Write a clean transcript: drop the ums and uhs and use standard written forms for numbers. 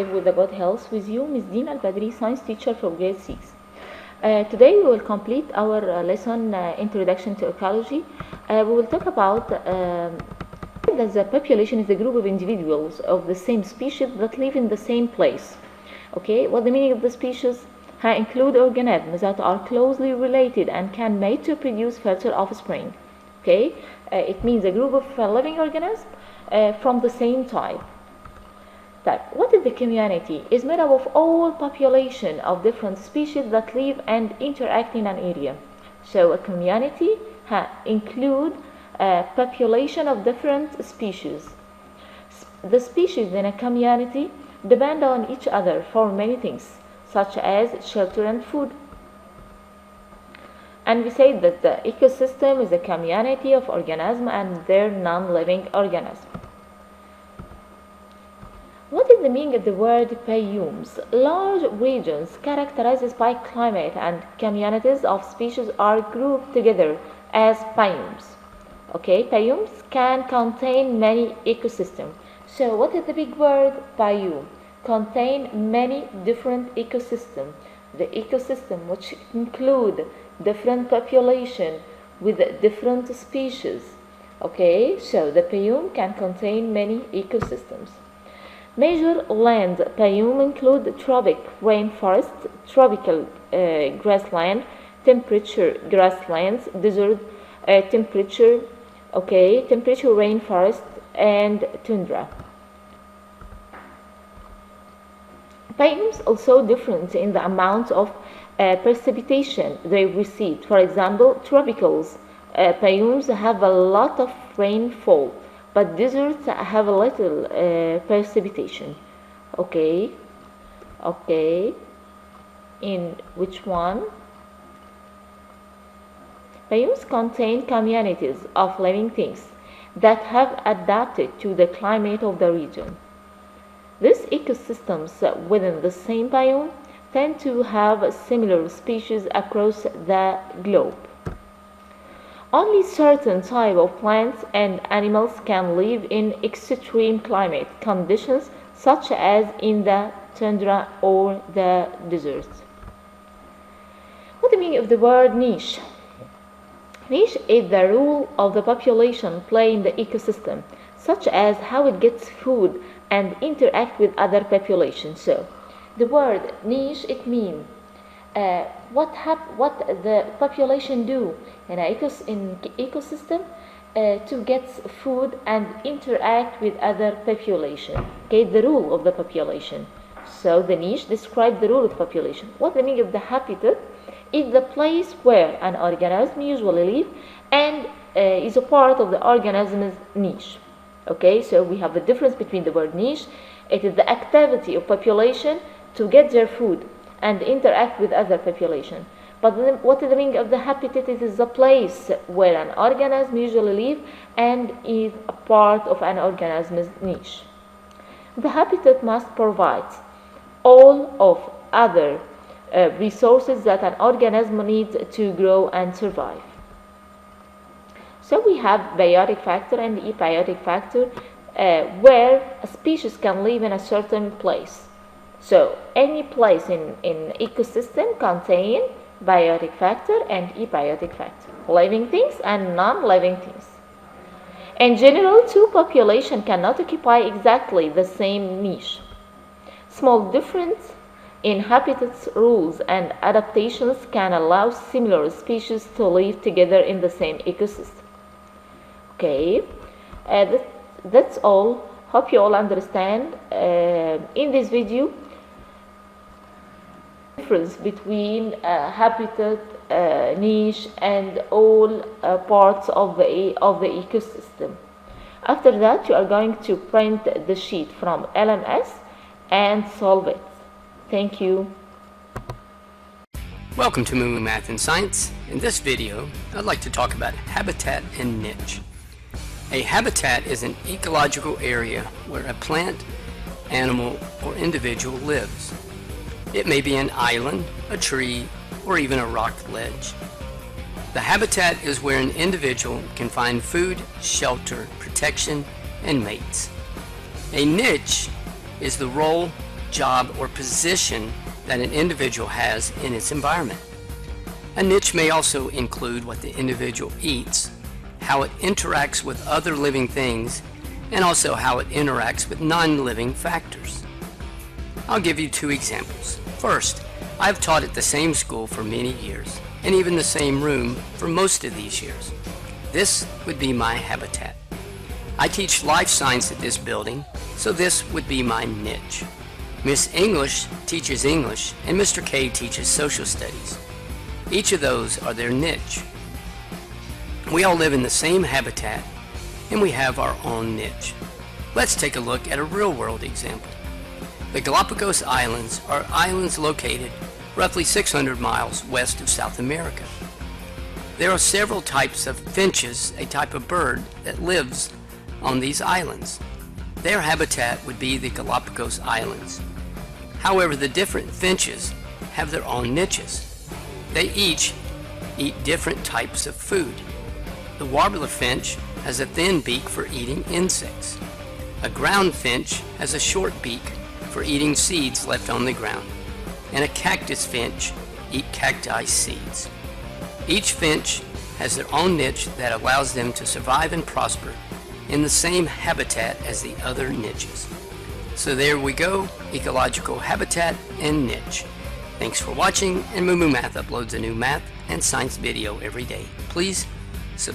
live with a good health. With you, Ms. Dina Al-Badri, science teacher for grade 6. Today we will complete our lesson Introduction to Ecology. We will talk about that the population is a group of individuals of the same species that live in the same place. Okay, what the meaning of the species? Include organisms that are closely related and can mate to produce fertile offspring. Okay, it means a group of living organisms from the same type. What is the community? Is made up of all population of different species that live and interact in an area. So a community include a population of different species. The species in a community depend on each other for many things, such as shelter and food. And we say that the ecosystem is a community of organisms and their non-living organisms. What is the meaning of the word biomes? Large regions characterized by climate and communities of species are grouped together as biomes. Okay, biomes can contain many ecosystems. So what is the big word? Biome. Contain many different ecosystems. The ecosystem which include different population with different species. Okay, so the biome can contain many ecosystems. Major land biome include tropic rainforest, tropical grassland, temperature grasslands, desert temperature rainforest, and tundra. Biomes also different in the amount of precipitation they receive. For example, tropicals biomes have a lot of rainfall, but deserts have a little precipitation. Okay, in which one? Biomes contain communities of living things that have adapted to the climate of the region. These ecosystems within the same biome tend to have similar species across the globe. Only certain types of plants and animals can live in extreme climate conditions, such as in the tundra or the desert. What do you mean of the word niche? Niche is the role of the population play in the ecosystem, such as how it gets food and interact with other populations. So, the word niche, it means what the population do in an ecosystem to get food and interact with other population. Okay, the role of the population. So the niche describes the role of the population. What the meaning of the habitat is the place where an organism usually live and is a part of the organism's niche. Okay, so we have the difference between the word niche. It is the activity of population to get their food and interact with other population. But then, what is the meaning of the habitat? It is the place where an organism usually live and is a part of an organism's niche. The habitat must provide all of other resources that an organism needs to grow and survive. So we have biotic factor and abiotic factor where a species can live in a certain place. So any place in ecosystem contain biotic factor and abiotic factor, living things and non-living things. In general, two populations cannot occupy exactly the same niche. Small difference in habitats, rules, and adaptations can allow similar species to live together in the same ecosystem. Okay, that's all. Hope you all understand in this video difference between habitat, niche, and all parts of the ecosystem. After that, you are going to print the sheet from LMS and solve it. Thank you. Welcome to Moo Math and Science. In this video, I'd like to talk about habitat and niche. A habitat is an ecological area where a plant, animal, or individual lives. It may be an island, a tree, or even a rock ledge. The habitat is where an individual can find food, shelter, protection, and mates. A niche is the role job, or position that an individual has in its environment. A niche may also include what the individual eats, how it interacts with other living things, and also how it interacts with non-living factors. I'll give you 2 examples. First, I've taught at the same school for many years, and even the same room for most of these years. This would be my habitat. I teach life science at this building, so this would be my niche. Miss English teaches English, and Mr. K teaches social studies. Each of those are their niche. We all live in the same habitat, and we have our own niche. Let's take a look at a real-world example. The Galapagos Islands are islands located roughly 600 miles west of South America. There are several types of finches, a type of bird that lives on these islands. Their habitat would be the Galapagos Islands. However, the different finches have their own niches. They each eat different types of food. The warbler finch has a thin beak for eating insects. A ground finch has a short beak for eating seeds left on the ground. And a cactus finch eat cacti seeds. Each finch has their own niche that allows them to survive and prosper in the same habitat as the other niches. So there we go, ecological habitat and niche. Thanks for watching, and Moo Moo Math uploads a new math and science video every day. Please